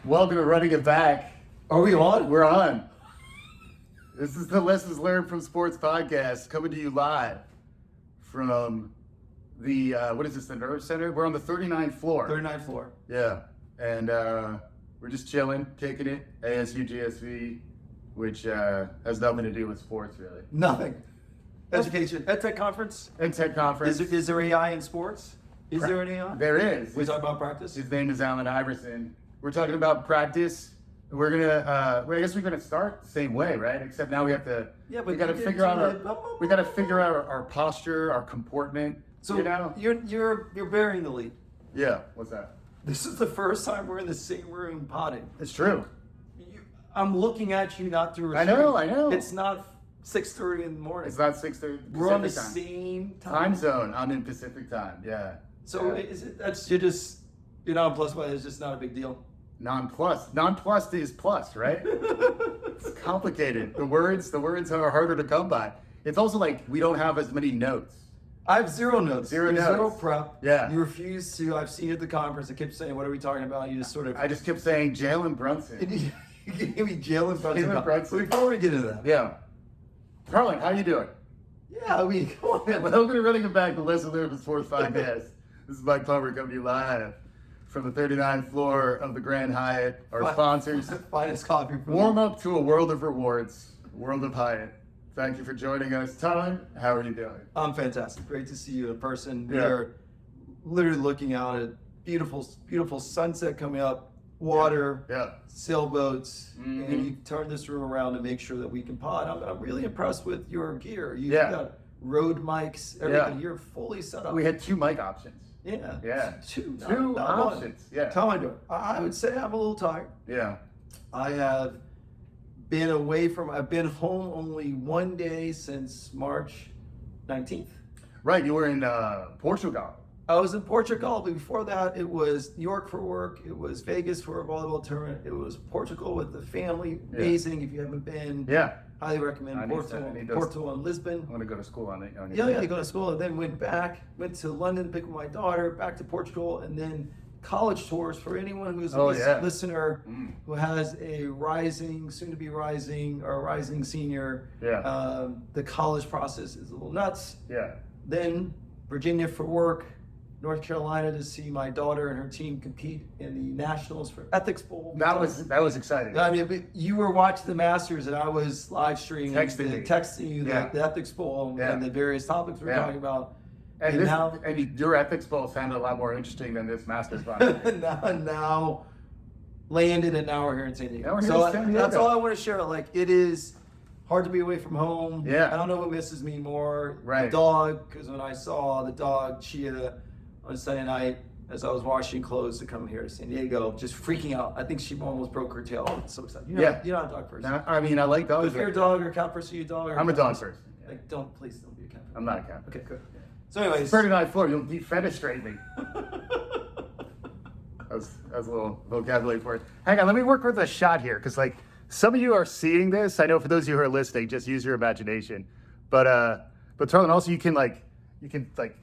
Welcome to Running It Back. Are we on? We're on. This is the Lessons Learned from Sports podcast coming to you live from the, the Nerve Center? We're on the 39th floor. 39th floor. Yeah. And we're just chilling, kicking it. ASU+GSV, which has nothing to do with sports, really. Nothing. Education. EdTech conference? EdTech conference. Is there AI in sports? Is there an AI? There is. We talk about practice? His name is Allen Iverson. We're talking about practice. We're gonna, I guess we're gonna start the same way, right? Except now we have to. Yeah, but we got to figure out our posture, our comportment. So you know? you're bearing the lead. Yeah. What's that? This is the first time we're in the same room potting. It's true. I'm looking at you not through a I know. It's not 6:30 in the morning. It's not 6:30. We're on the same time zone. I'm in Pacific time. Yeah. So you're nonplussed by it. It's just not a big deal. Non-plus is plus, right? It's complicated. The words are harder to come by. It's also like we don't have as many notes. I have zero notes. Zero prep. Yeah. You refuse to. I've seen you at the conference. I kept saying, what are we talking about? You just sort of. I just kept saying Jalen Brunson. You gave me Jalen Brunson. Jalen Brunson. Before we get into that. Yeah. Tarlin, how you doing? Yeah, come on. Welcome to Running It Back, the Lessons Learned from Sports podcast. This is Mike Palmer coming to you live from the 39th floor of the Grand Hyatt. Our sponsors. Finest coffee. Warm up to a world of rewards. World of Hyatt. Thank you for joining us. Tarlin, how are you doing? I'm fantastic. Great to see you in person. Yeah. We are literally looking out at beautiful, beautiful sunset coming up, water, sailboats, and you turn this room around to make sure that we can pod. I'm really impressed with your gear. You've got Rode mics, everything. You're fully set up. We had 2 mic options. Yeah. Two options. Yeah. How am I doing? I would say I'm a little tired. Yeah. I've been home only one day since March 19th. Right, you were in Portugal. I was in Portugal, but before that, it was New York for work. It was Vegas for a volleyball tournament. It was Portugal with the family. Amazing. If you haven't been, highly recommend Porto and Lisbon. I want to go to school on it. You go to school, and then went to London to pick up my daughter, back to Portugal, and then college tours for anyone who's a listener who has a soon-to-be rising senior. The college process is a little nuts. Yeah. Then Virginia for work, North Carolina to see my daughter and her team compete in the Nationals for Ethics Bowl. That was exciting. I mean, you were watching the Masters, and I was live streaming, texting you the Ethics Bowl and the various topics we were talking about. And your Ethics Bowl sounded a lot more interesting than this Masters Bowl. now landed, and now we're here in San Diego. That's all I want to share. Like, it is hard to be away from home. Yeah. I don't know what misses me more. Right. The dog, because when I saw the dog, Chia, on Sunday night, as I was washing clothes to come here to San Diego, just freaking out. I think she almost broke her tail. I'm so excited. You're not a dog person. No, I mean, I like dogs. If you're a dog or a cat person, you're a dog. I'm a dog person. Like, please don't be a cat person. I'm not a cat. Okay, good. So anyways. 39th floor, you'll defenestrate me. That was a little vocabulary for it. Hang on, let me work with a shot here, because like some of you are seeing this. I know for those of you who are listening, just use your imagination. But Tarlin, also you can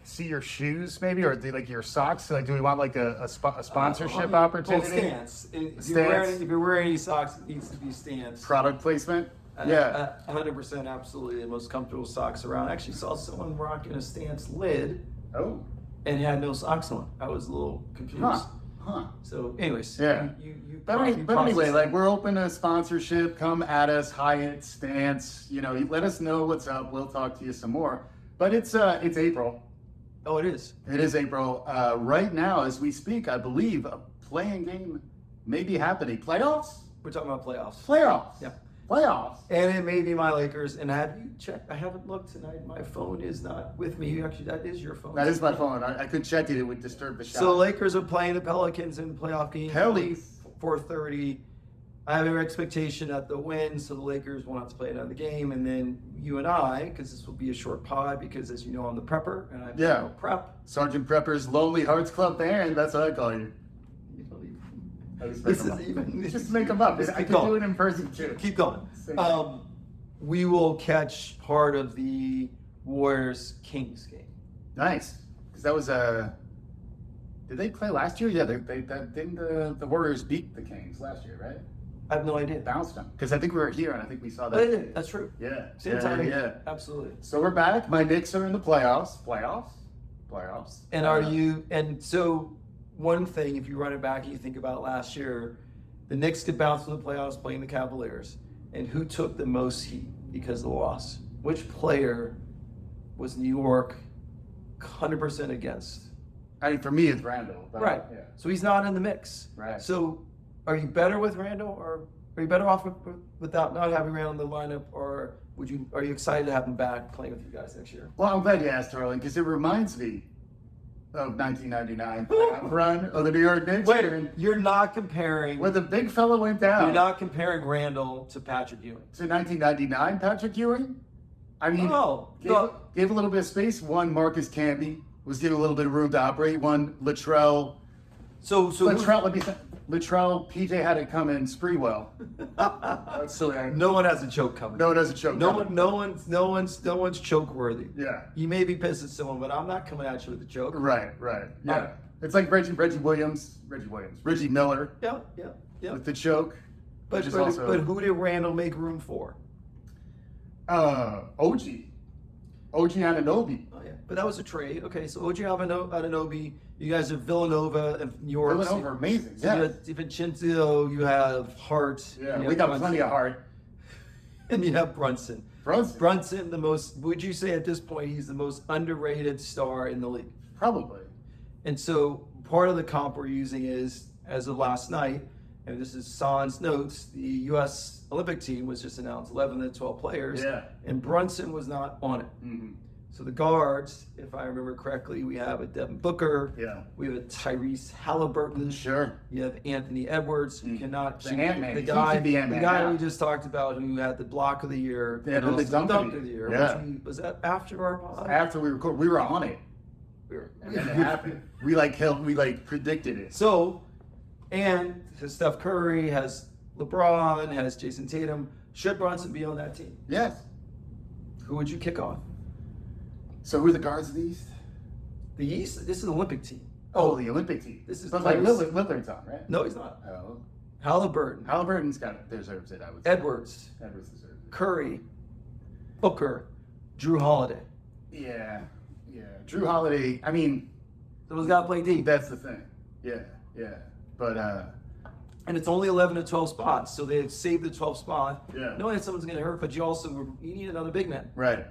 see your shoes maybe, or your socks. Like, do we want like a sponsorship opportunity? Stance. If you're wearing any socks, it needs to be stance. Product placement. 100%, absolutely the most comfortable socks around. I actually saw someone rocking a stance lid. Oh. And had no socks on. I was a little confused. Huh. So, anyways. Yeah. But anyway, like, we're open to sponsorship. Come at us, Hyatt, Stance. Let us know what's up. We'll talk to you some more. But it's April. Oh, it is. It is April. Right now, as we speak, I believe a playing game may be happening. Playoffs? We're talking about playoffs. Playoffs. Yeah. Playoffs. And it may be my Lakers. And have you checked? I haven't looked tonight. My phone is not with me. Actually, that is your phone. That is my phone. I could check it. It would disturb the shot. So the Lakers are playing the Pelicans in the playoff game. 4:30. I have an expectation that they'll win, so the Lakers won't have to play another game. And then you and I, because this will be a short pod, because as you know, I'm the prepper, and I'm prep. Sergeant Prepper's Lonely Hearts Club Band, that's what I call you. Just make them up. I can do it in person too. Keep going. We will catch part of the Warriors-Kings game. Nice. Because that was did they play last year? Yeah, didn't the Warriors beat the Kings last year, right? I have no idea. Bounced them. Because I think we were here and I think we saw that. Oh, they did. That's true. Yeah. Same time. Yeah. Absolutely. So we're back. My Knicks are in the playoffs. And are you, and so one thing, if you run it back and you think about last year, the Knicks could bounce from the playoffs playing the Cavaliers. And who took the most heat because of the loss? Which player was New York 100% against? I mean, for me, it's Randall. Right. Yeah. So he's not in the mix. Right. So are you better with Randall, or are you better off without not having Randall in the lineup, or are you excited to have him back playing with you guys next year? Well, I'm glad you asked, Tarlin, because it reminds me of 1999 run of the New York Knicks. Wait, you're not comparing. Where the big fella went down. You're not comparing Randall to Patrick Ewing. To 1999 Patrick Ewing? I mean, gave a little bit of space. One, Marcus Camby was given a little bit of room to operate. One, Latrell. Latrell, PJ had to come in Spreewell. That's silly. No one has a choke coming. No one has a choke. No one's choke worthy. Yeah. You may be pissed at someone, but I'm not coming at you with a choke. Right. Yeah. It's like Reggie Miller. Yeah. With the choke. But who did Randall make room for? OG Anunoby. Oh yeah, but that was a trade. Okay, so OG Anunoby. You guys have Villanova and New York. Villanova, amazing. So you have DiVincenzo, you have Hart. Yeah, we got plenty of Hart. And you have Brunson. Brunson, the most, would you say at this point, he's the most underrated star in the league? Probably. And so part of the comp we're using is, as of last night, and this is San's notes, the U.S. Olympic team was just announced, 11 of the 12 players. Yeah. And Brunson was not on it. Mm-hmm. So the guards, if I remember correctly, we have a Devin Booker. Yeah. We have a Tyrese Halliburton. Sure. You have Anthony Edwards. You cannot. The Ant-Man. The guy we just talked about who had the block of the year. Yeah, the dunk of the year. Yeah. Was that after our pod? After we recorded, we were on it. And then it happened. We predicted it. So, and Steph Curry has LeBron, has Jason Tatum. Should Brunson be on that team? Yes. Who would you kick off? So who are the guards of the East? The East? This is an Olympic team. Oh, the Olympic team. This is Lillard's on, right? No, he's not. Oh. Halliburton. Deserves it, I would say. Edwards deserves it. Curry. Booker. Drew Holiday. Yeah. Drew Holiday, I mean... Those guys play deep. That's the thing. Yeah. But, and it's only 11 to 12 spots, so they saved the 12 spot. Yeah. Knowing that someone's going to hurt, but you need another big man. Right.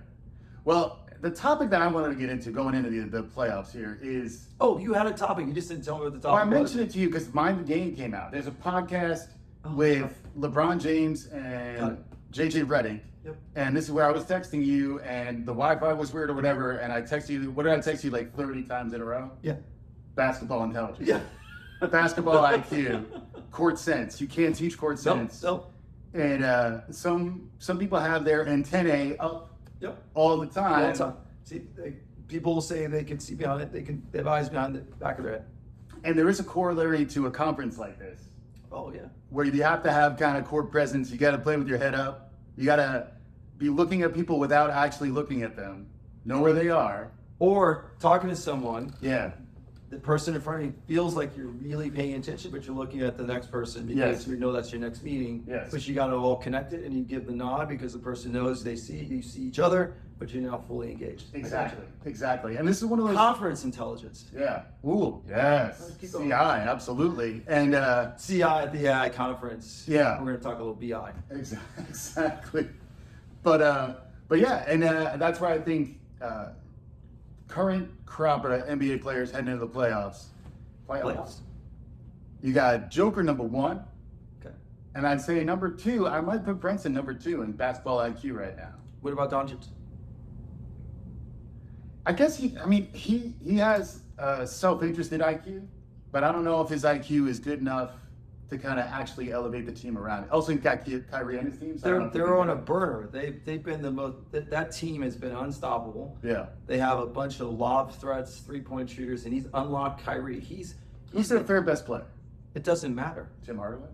Well, the topic that I wanted to get into going into the playoffs here is... Oh, you had a topic. You just didn't tell me what the topic was. I mentioned it to you because Mind the Game came out. There's a podcast with LeBron James and JJ Redick. Yep. And this is where I was texting you and the Wi-Fi was weird or whatever. And I texted you, what did I text you, like 30 times in a row? Yeah. Basketball intelligence. Yeah. Basketball IQ. Court sense. You can't teach court sense. Nope. And some people have their antennae up all the time. All the time. See, people will say they can see behind it. They have eyes behind the back of their head. And there is a corollary to a conference like this. Oh yeah. Where you have to have kind of court presence. You got to play with your head up. You got to be looking at people without actually looking at them. Know where they are. Or talking to someone. Yeah. The person in front of you feels like you're really paying attention, but you're looking at the next person because you know that's your next meeting. Yes. But you got it all connected, and you give the nod because the person knows you see each other, but you're now fully engaged. Exactly. And this is one of those conference intelligence. Yeah. Ooh. Yes. CI. Absolutely. And CI at the AI conference. Yeah. We're going to talk a little BI. Exactly. But yeah, and that's why I think. Current crop of NBA players heading into the playoffs. You got Joker number 1. Okay. And I'd say number 2, I might put Brunson number 2 in basketball IQ right now. What about Doncic? I guess he has self-interested IQ, but I don't know if his IQ is good enough to kind of actually elevate the team around. Also, you've got Kyrie on his team. So they're on a burner. They've been the most. That team has been unstoppable. Yeah. They have a bunch of lob threats, 3-point shooters, and he's unlocked Kyrie. Who's their third best player? It doesn't matter. Tim Hardaway.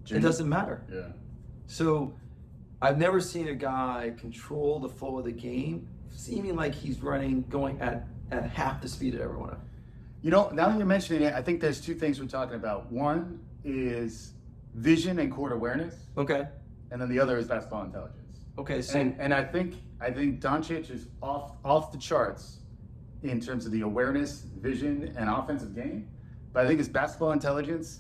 It doesn't matter. Yeah. So, I've never seen a guy control the flow of the game, seeming like he's going at half the speed of everyone else. You know, now that you're mentioning it, I think there's two things we're talking about. One is vision and court awareness. Okay. And then the other is basketball intelligence. Okay. So and I think Doncic is off the charts in terms of the awareness, vision, and offensive game. But I think his basketball intelligence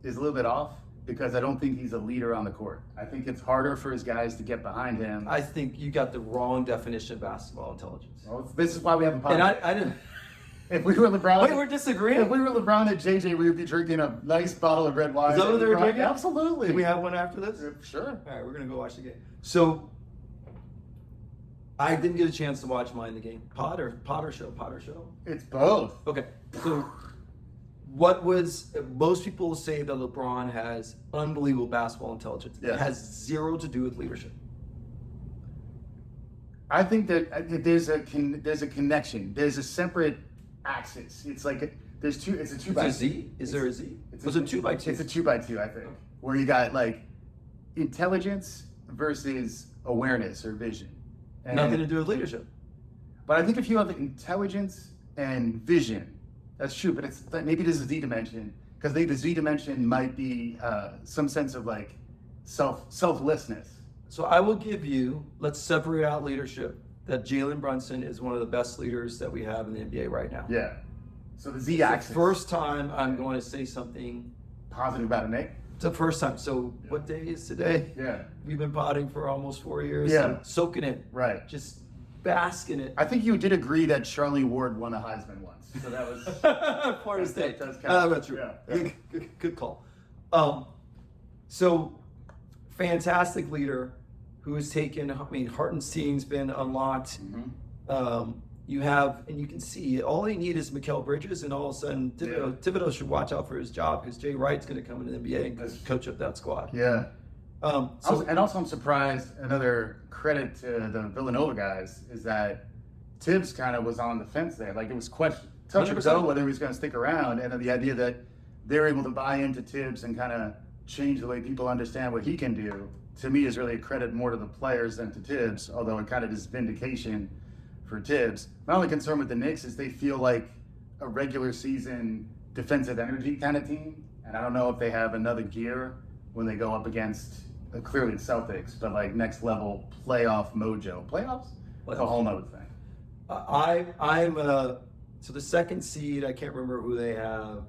is a little bit off because I don't think he's a leader on the court. I think it's harder for his guys to get behind him. I think you got the wrong definition of basketball intelligence. Well, this is why we have a podcast. And I didn't. If we were LeBron, Wait, we're disagreeing. If we were LeBron and JJ, we would be drinking a nice bottle of red wine. Is that what they're drinking? Absolutely. Can we have one after this? Sure. All right, we're gonna go watch the game. So, I didn't get a chance to watch mine in the game. Potter show. It's both. Okay, so most people say that LeBron has unbelievable basketball intelligence. Yes. It has zero to do with leadership. I think that there's a connection. There's a separate axis. It's like there's two. It's a 2 by 2. Is there a Z? Is there a Z? It's a 2 by 2. It's a 2 by 2, I think, where you got like intelligence versus awareness or vision. And, Nothing to do with leadership. But I think if you have the and vision, that's true. But maybe there's a Z dimension because the Z dimension might be some sense of like selflessness. So I will give you, let's separate out leadership, that Jalen Brunson is one of the best leaders that we have in the NBA right now. Yeah. So the Z It's axis. the first time I'm going to say something positive about it, Nick. It's the first time. So what day is today? Yeah. We've been potting for almost 4 years. Yeah. Soaking it. Right. Just bask in it. I think you did agree that Charlie Ward won a Heisman once. So that was Florida State. Does count. That's true. Yeah. Good call. So fantastic leader who has taken, Hartenstein's been unlocked. Mm-hmm. You have, and you can see, all they need is Mikal Bridges, and all of a sudden, Thibodeau should watch out for his job because Jay Wright's going to come into the NBA and coach up that squad. Yeah. And also, I'm surprised. Another credit to the Villanova guys is that Tibbs kind of was on the fence there. Like it was touch or go whether he was going to stick around, and then the idea that they're able to buy into Tibbs and kind of change the way people understand what he can do, to me, is really a credit more to the players than to Tibbs. Although it kind of is vindication for Tibbs. My only concern with the Knicks is they feel like a regular season defensive energy kind of team, and I don't know if they have another gear when they go up against clearly the Celtics, but like next level playoff mojo. Playoffs? That's a whole nother thing. So the second seed, I can't remember who they have.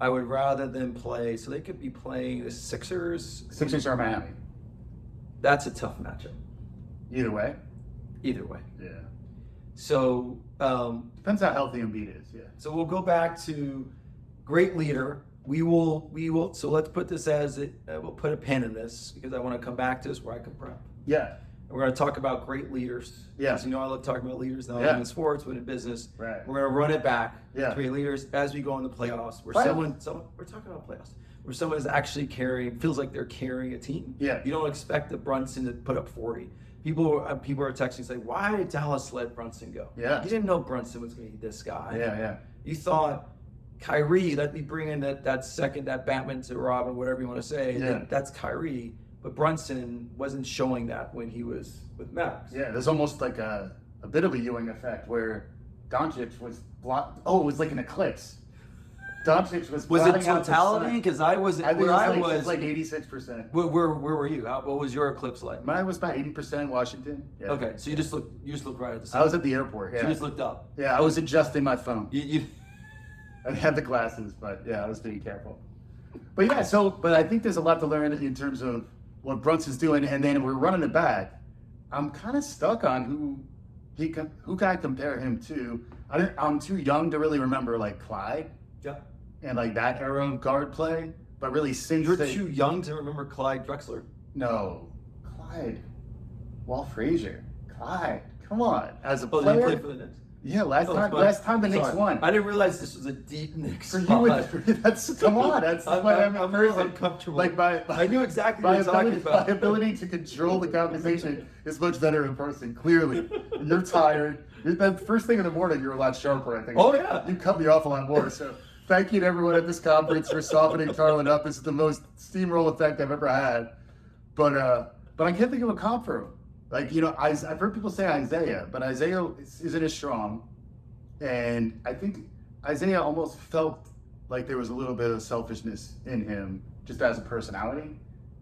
I would rather them play, so they could be playing the Sixers. Sixers are Miami. That's a tough matchup. Either way. Either way. Yeah. So depends how healthy Embiid is. Yeah. So we'll go back to great leader. We will. So let's put this as it. We'll put a pin in this because I want to come back to this where I can prep. Yeah. And we're going to talk about great leaders. Yeah. Because I love talking about leaders not only in sports but in business. Right. We're going to run it back. Yeah. To great leaders as we go in the playoffs. Where we're talking about playoffs. Where someone is actually feels like they're carrying a team. Yeah. You don't expect the Brunson to put up 40. People are texting saying, why did Dallas let Brunson go? Yeah. You didn't know Brunson was going to be this guy. Yeah. You thought Kyrie, let me bring in that Batman to Robin, whatever you want to say. Yeah. That's Kyrie. But Brunson wasn't showing that when he was with Max. Yeah, there's almost like a bit of a Ewing effect where Doncic was blocked. Oh, it was like an eclipse. Doncic was it totality? Because I wasn't. I think it was like 86%. Where were you? What was your eclipse like? Mine was about 80% Washington. Yeah. Okay, so you just looked right at the sun. I was at the airport. Yeah. So you just looked up. Yeah, I was adjusting my phone. You I had the glasses, but yeah, I was being careful. But yeah, but I think there's a lot to learn in terms of what Brunson's doing, and then we're running it back. I'm kind of stuck on who can I compare him to. I'm too young to really remember like Clyde. Yeah. And like that era of guard play, but really since you're too young to remember Clyde Drexler. No, Clyde, Walt Frazier, Clyde. Come on, as a player. player. He played for the Knicks. Yeah, last time the Knicks won. I didn't realize this was a deep Knicks For spot. you, come on. That's what I'm uncomfortable. Like I knew exactly what you're talking about. My ability to control the conversation is much better in person. Clearly, you're tired. The first thing in the morning, you're a lot sharper. I think. Oh yeah. You cut me off a lot more. So thank you to everyone at this conference for softening Tarlin up. This is the most steamroll effect I've ever had. But I can't think of a comp for him. Like, I've heard people say Isaiah, but Isaiah isn't as strong. And I think Isaiah almost felt like there was a little bit of selfishness in him just as a personality,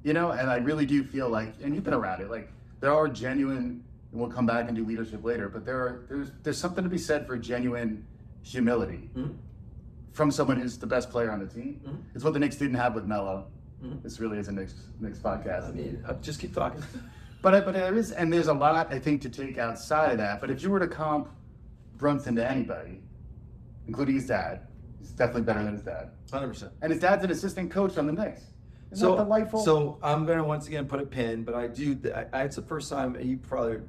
and I really do feel like, and you've been around it, like there are genuine, and we'll come back and do leadership later, but there's something to be said for genuine humility from someone who's the best player on the team. It's what the Knicks didn't have with Melo. This really is a Knicks podcast. I mean, just keep talking. But there is, and there's a lot I think to take outside of that. But if you were to comp Brunson to anybody, including his dad, he's definitely better than his dad. 100%. And his dad's an assistant coach on the Knicks. Isn't that delightful? So I'm going to once again put a pin, but it's the first time, and you probably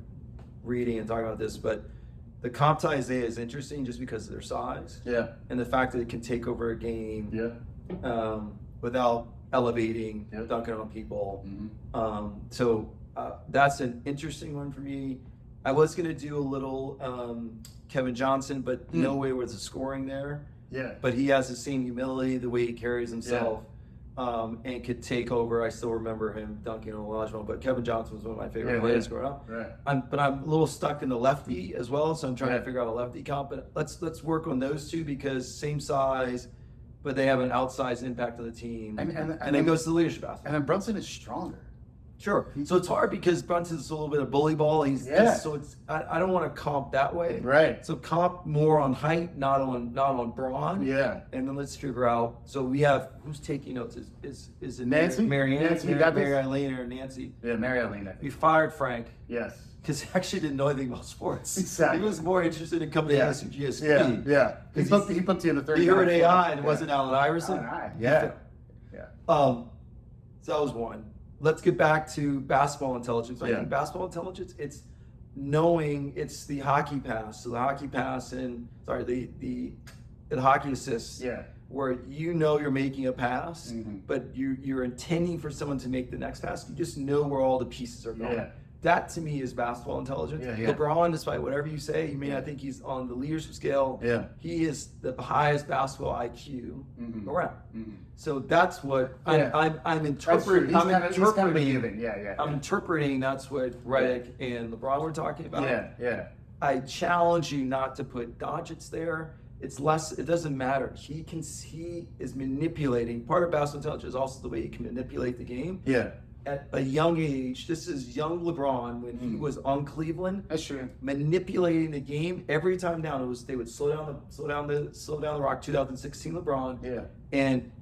reading and talking about this, but the comp to Isaiah is interesting just because of their size. Yeah. And the fact that it can take over a game without elevating, dunking on people. So that's an interesting one for me. I was going to do a little Kevin Johnson, but no way was the scoring there. Yeah. But he has the same humility, the way he carries himself, and could take over. I still remember him dunking on Olajuwon, but Kevin Johnson was one of my favorite players growing up. Right. But I'm a little stuck in the lefty as well, so I'm trying to figure out a lefty comp. But let's work on those two because same size, but they have an outsized impact on the team. And then goes to the leadership aspect. And then Brunson is stronger. Sure. So it's hard because Brunson's a little bit of bully ball. So it's I don't want to comp that way. Right. So comp more on height, not on brawn. Yeah. And then let's figure out. So we have who's taking notes? Is it Nancy? Mary Nancy, you got this? Mary Eileen or Nancy? Yeah, Mary Eileen. We fired Frank. Yes. Because he actually didn't know anything about sports. Exactly. He was more interested in coming to ASU+GSV. Yeah. He put you in the third. He heard AI and it wasn't Allen Iverson. Yeah. So that was one. Let's get back to basketball intelligence. I think basketball intelligence, it's knowing it's the hockey pass. So the hockey pass and the hockey assist. Yeah. Where you're making a pass, but you're intending for someone to make the next pass. You just know where all the pieces are going. Yeah. That to me is basketball intelligence. LeBron, despite whatever you say, you may not think he's on the leadership scale. Yeah. He is the highest basketball IQ around. So that's what I'm interpreting. I'm interpreting that's what Redick and LeBron were talking about. Yeah. I challenge you not to put Doncic there. It's less. It doesn't matter. He is manipulating. Part of basketball intelligence is also the way he can manipulate the game. Yeah. At a young age, this is young LeBron when he was on Cleveland. That's true. Manipulating the game every time down. They would slow down the rock. 2016 LeBron. Yeah. And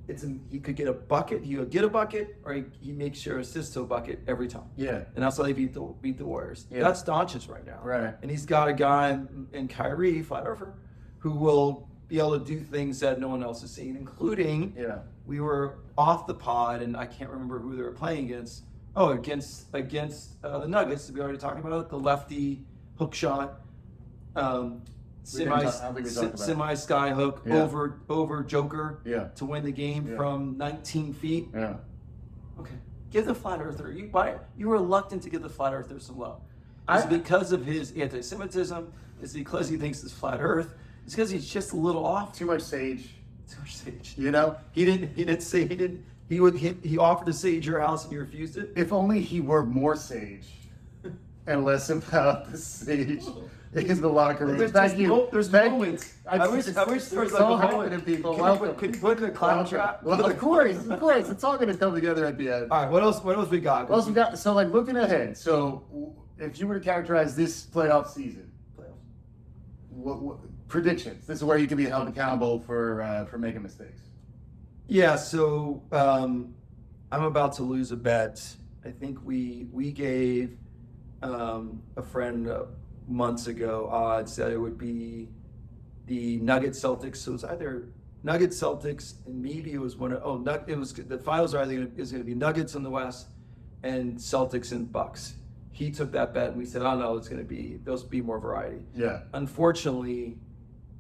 he could get a bucket. He would get a bucket, or he makes sure assists to a bucket every time. Yeah. And that's how they beat the Warriors. Yeah. That's Doncic right now. Right. And he's got a guy in Kyrie, flat earther, who will be able to do things that no one else has seen, including we were off the pod and I can't remember who they were playing against. Oh, against the Nuggets. We already talked about it. The lefty hook shot, semi sky hook over Joker to win the game from 19 feet. Yeah. Okay. Give the flat earther. You were reluctant to give the flat earther some love. It's because of his anti-Semitism. It's because he thinks it's flat earth. It's because he's just a little off. Too much sage. He offered to sage your house and you refused it. If only he were more sage and less about the sage in the locker room. There's moments. I wish there was like a moment. People. Could you put in a clown trap? Well, of course. It's all going to come together at the end. All right. What else we got? What else we got? So, looking ahead. So, if you were to characterize this playoff season, what predictions? This is where you can be held accountable for making mistakes. Yeah, so I'm about to lose a bet. I think we gave a friend months ago odds that it would be the Nuggets Celtics. So it's either Nuggets Celtics and maybe it was the finals are either is going to be Nuggets in the West and Celtics and Bucks. he took that bet, and we said, oh no, there'll be more variety. Yeah. Unfortunately,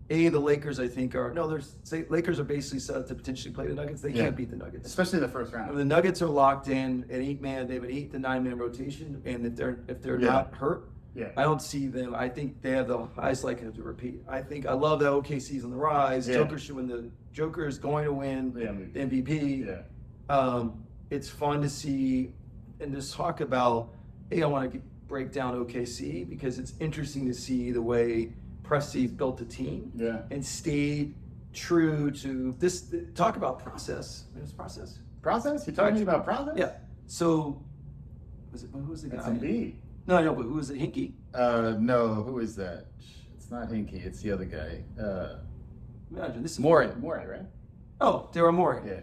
the Lakers, I think, Lakers are basically set up to potentially play the Nuggets. They can't beat the Nuggets, especially in the first round. I mean, the Nuggets are locked in at 8-man. They have an 8 to 9-man rotation, and if they're not hurt, I don't see them. I think they have the highest likelihood to repeat. I love that OKC's on the rise. Yeah. Joker is going to win the MVP. Yeah. It's fun to see and just talk about. I want to break down OKC because it's interesting to see the way Presti's built a team and stayed true to this. Talk about process. It's process. Process? You're talking about process? Yeah. So, who was the guy? That's Embiid. No, but who was it? Hinkie? No, who is that? It's not Hinkie. It's the other guy. Imagine this is Morey, right? Oh, Daryl Morey. Yeah.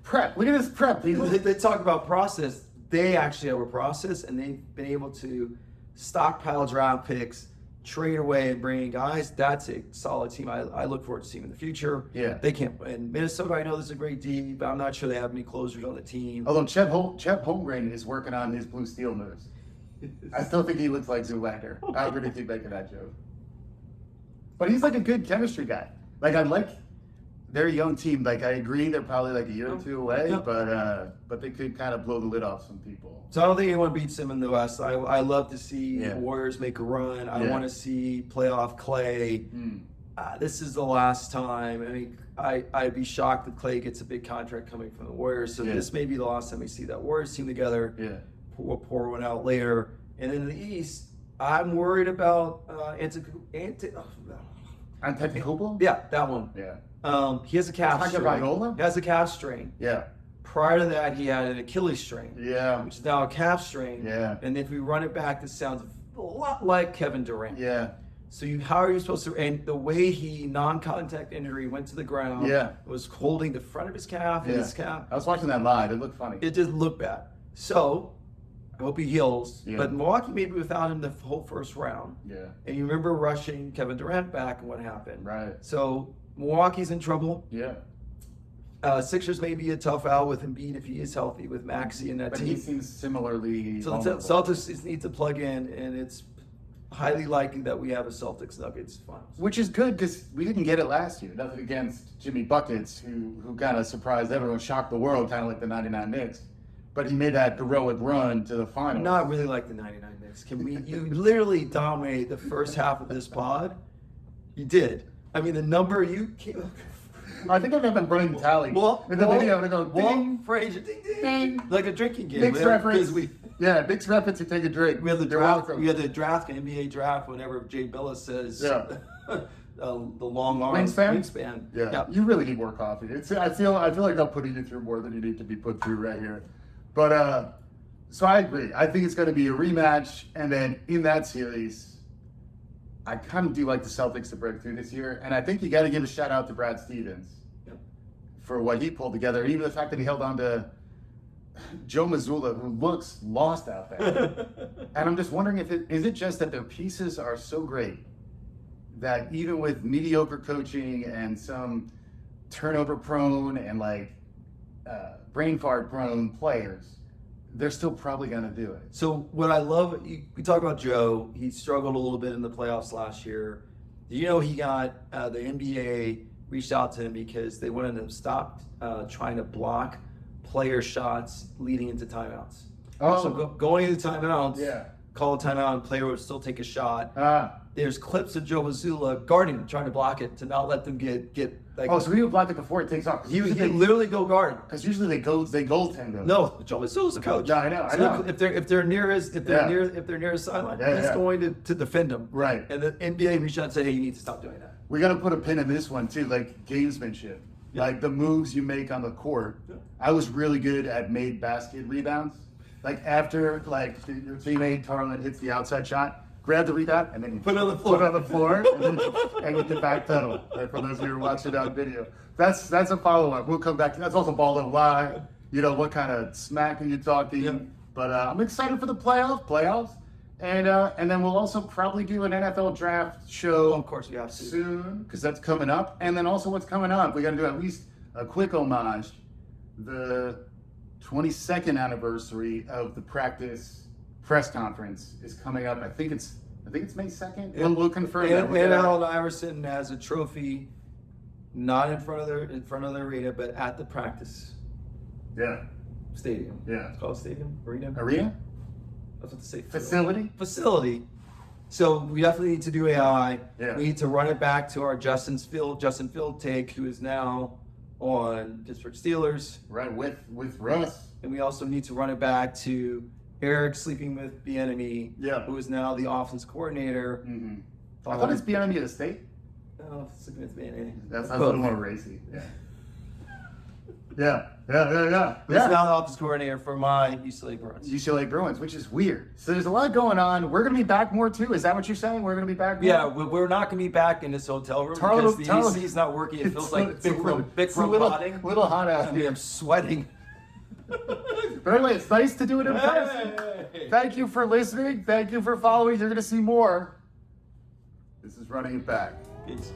Prep. Look at this prep. They talk about process. They actually have a process, and they've been able to stockpile draft picks, trade away, and bring in guys. That's a solid team. I look forward to seeing in the future. Yeah. They can't. And Minnesota, I know this is a great D, but I'm not sure they have any closers on the team. Although Chet Holmgren is working on his blue steel moves. I still think he looks like Zoolander. I really keep making that joke. But he's like a good chemistry guy. Like, I like their young team. Like, I agree they're probably like a year or two away, but they could kind of blow the lid off some people. So I don't think anyone beats them in the West. I love to see the Warriors make a run. I want to see playoff Clay. This is the last time. I mean, I'd be shocked if Clay gets a big contract coming from the Warriors. So this may be the last time we see that Warriors team together. Yeah. We'll pour one out later. And in the East, I'm worried about Antetokounmpo? Yeah, that one. Yeah. He has a calf strain. He has a calf strain. Yeah. Prior to that, he had an Achilles strain. Yeah. Which is now a calf strain. Yeah. And if we run it back, this sounds a lot like Kevin Durant. Yeah. So how are you supposed to? And the way he non-contact injury went to the ground. Was holding the front of his calf and his calf. I was watching that live. It looked funny. It did look bad. So I hope he heals. Yeah. But Milwaukee maybe without him the whole first round. Yeah. And you remember rushing Kevin Durant back and what happened. Right. So Milwaukee's in trouble. Yeah. Sixers may be a tough out with Embiid if he is healthy with Maxey and that team. But he seems similarly. So the Celtics need to plug in, and it's highly likely that we have a Celtics Nuggets finals. Which is good because we didn't get it last year. Nothing against Jimmy Buckets, who kind of surprised everyone, shocked the world, kind of like the '99 Knicks. But he made that heroic run to the finals. Not really like the '99 Knicks. You literally dominated the first half of this pod. You did. I mean, the number you came. I think I've been running the tally. In the video, I'm going to go ding, Frazier, ding, ding, like a drinking game. Knicks reference. Knicks reference to take a drink. We had the draft. We had the draft, NBA draft. Whenever Jay Billis says, the long arm wingspan. Yeah, you really need more coffee. I feel like I'm putting you through more than you need to be put through right here. But so I agree. I think it's going to be a rematch, and then in that series, I kind of do like the Celtics to break through this year, and I think you got to give a shout out to Brad Stevens for what he pulled together. Even the fact that he held on to Joe Mazzulla, who looks lost out there. And I'm just wondering is it just that their pieces are so great that even with mediocre coaching and some turnover prone and brain fart prone players, they're still probably going to do it. So what I love, we talk about Joe. He struggled a little bit in the playoffs last year. He got the NBA reached out to him because they wanted him to stop trying to block player shots leading into timeouts. Oh. So going into timeouts, call a timeout and player would still take a shot. There's clips of Joe Mazzulla guarding, trying to block it to not let them get so he would block it before it takes off. He would literally go guard. Because usually they goaltend them. No, Joe Mazzulla's the coach. Yeah, I know. If they're near his sideline, he's going to defend them. Right. And the NBA reached out and said, hey, you need to stop doing that. We got to put a pin in this one too, like gamesmanship. Yeah. Like the moves you make on the court. Yeah. I was really good at made basket rebounds. Like after your teammate Tarlin hits the outside shot, grab the rebound and then you put it on the floor. And with the back pedal. Right, for those of you who are watching on video, that's a follow up. We'll come back to that's also ball of why. What kind of smack are you talking? Yeah. But I'm excited for the playoffs. And then we'll also probably do an NFL draft show. Of course, we have to soon because that's coming up. And then also what's coming up, we got to do at least a quick homage, the 22nd anniversary of the practice press conference is coming up. I think it's May 2nd. We'll confirm that. And Allen Iverson has a trophy, not in front of the arena, but at the practice. Yeah. Stadium. Yeah. It's called stadium? Arena? That's what they say. Facility. So we definitely need to do AI. Yeah. We need to run it back to our Justin Field take, who is now on Pittsburgh Steelers. Right, with Russ. And we also need to run it back to Eric sleeping with Bieniemy, who is now the offense coordinator. Mm-hmm. I thought it's Bieniemy at the State. No, sleeping with Bieniemy. That's a little more racy. Yeah. He's now the offense coordinator for my UCLA Bruins. UCLA Bruins, which is weird. So there's a lot going on. We're going to be back more too. Is that what you're saying? We're going to be back more? Yeah, we're not going to be back in this hotel room because the AC is not working. It feels like big roboting. Little hot out here. I'm sweating. But anyway, it's nice to do it in person. Hey. Thank you for listening. Thank you for following. You're going to see more. This is Running It Back. Peace.